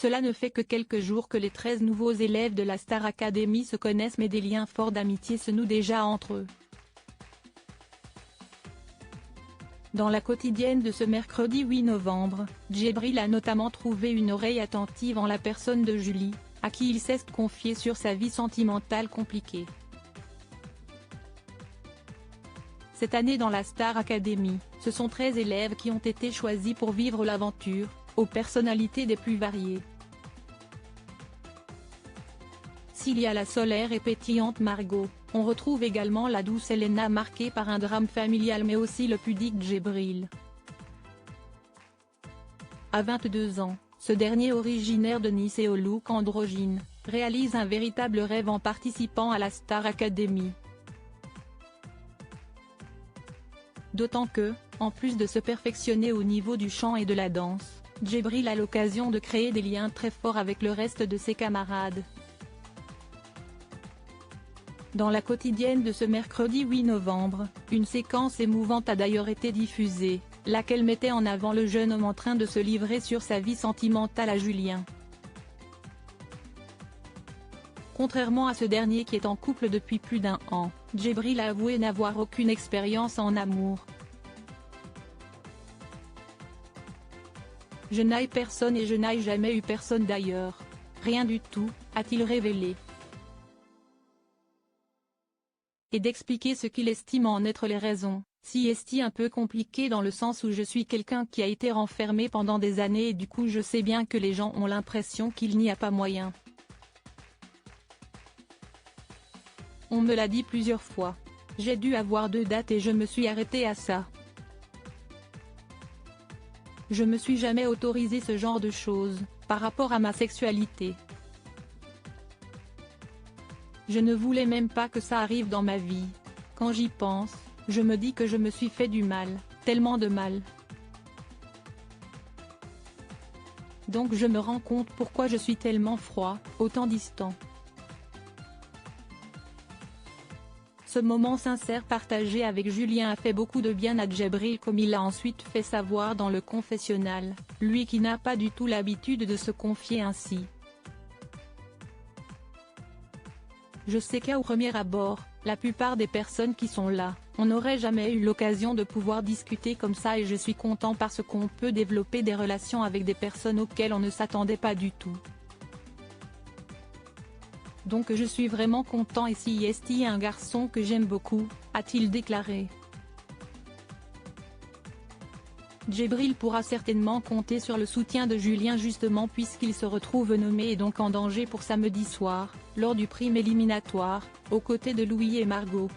Cela ne fait que quelques jours que les 13 nouveaux élèves de la Star Academy se connaissent, mais des liens forts d'amitié se nouent déjà entre eux. Dans la quotidienne de ce mercredi 8 novembre, Djibril a notamment trouvé une oreille attentive en la personne de Julie, à qui il s'est confié sur sa vie sentimentale compliquée. Cette année dans la Star Academy, ce sont 13 élèves qui ont été choisis pour vivre l'aventure, aux personnalités des plus variées. S'il y a la solaire et pétillante Margot, on retrouve également la douce Elena marquée par un drame familial, mais aussi le pudique Djibril. À 22 ans, ce dernier originaire de Nice et au look androgyne, réalise un véritable rêve en participant à la Star Academy. D'autant que, en plus de se perfectionner au niveau du chant et de la danse, Djibril a l'occasion de créer des liens très forts avec le reste de ses camarades. Dans la quotidienne de ce mercredi 8 novembre, une séquence émouvante a d'ailleurs été diffusée, laquelle mettait en avant le jeune homme en train de se livrer sur sa vie sentimentale à Julien. Contrairement à ce dernier qui est en couple depuis plus d'1 an, Djibril a avoué n'avoir aucune expérience en amour. « Je n'aille personne et je n'aille jamais eu personne d'ailleurs. Rien du tout », a-t-il révélé. Et d'expliquer ce qu'il estime en être les raisons, si est un peu compliqué dans le sens où je suis quelqu'un qui a été renfermé pendant des années et du coup je sais bien que les gens ont l'impression qu'il n'y a pas moyen. On me l'a dit plusieurs fois. J'ai dû avoir 2 dates et je me suis arrêté à ça. Je me suis jamais autorisé ce genre de choses, par rapport à ma sexualité. Je ne voulais même pas que ça arrive dans ma vie. Quand j'y pense, je me dis que je me suis fait du mal, tellement de mal. Donc je me rends compte pourquoi je suis tellement froid, autant distant. Ce moment sincère partagé avec Julien a fait beaucoup de bien à Djibril, comme il l'a ensuite fait savoir dans le confessionnal, lui qui n'a pas du tout l'habitude de se confier ainsi. Je sais qu'au premier abord, la plupart des personnes qui sont là, on n'aurait jamais eu l'occasion de pouvoir discuter comme ça et je suis content parce qu'on peut développer des relations avec des personnes auxquelles on ne s'attendait pas du tout. Donc je suis vraiment content et si est un garçon que j'aime beaucoup, a-t-il déclaré. Djibril pourra certainement compter sur le soutien de Julien justement puisqu'il se retrouve nommé et donc en danger pour samedi soir, lors du prime éliminatoire, aux côtés de Louis et Margot.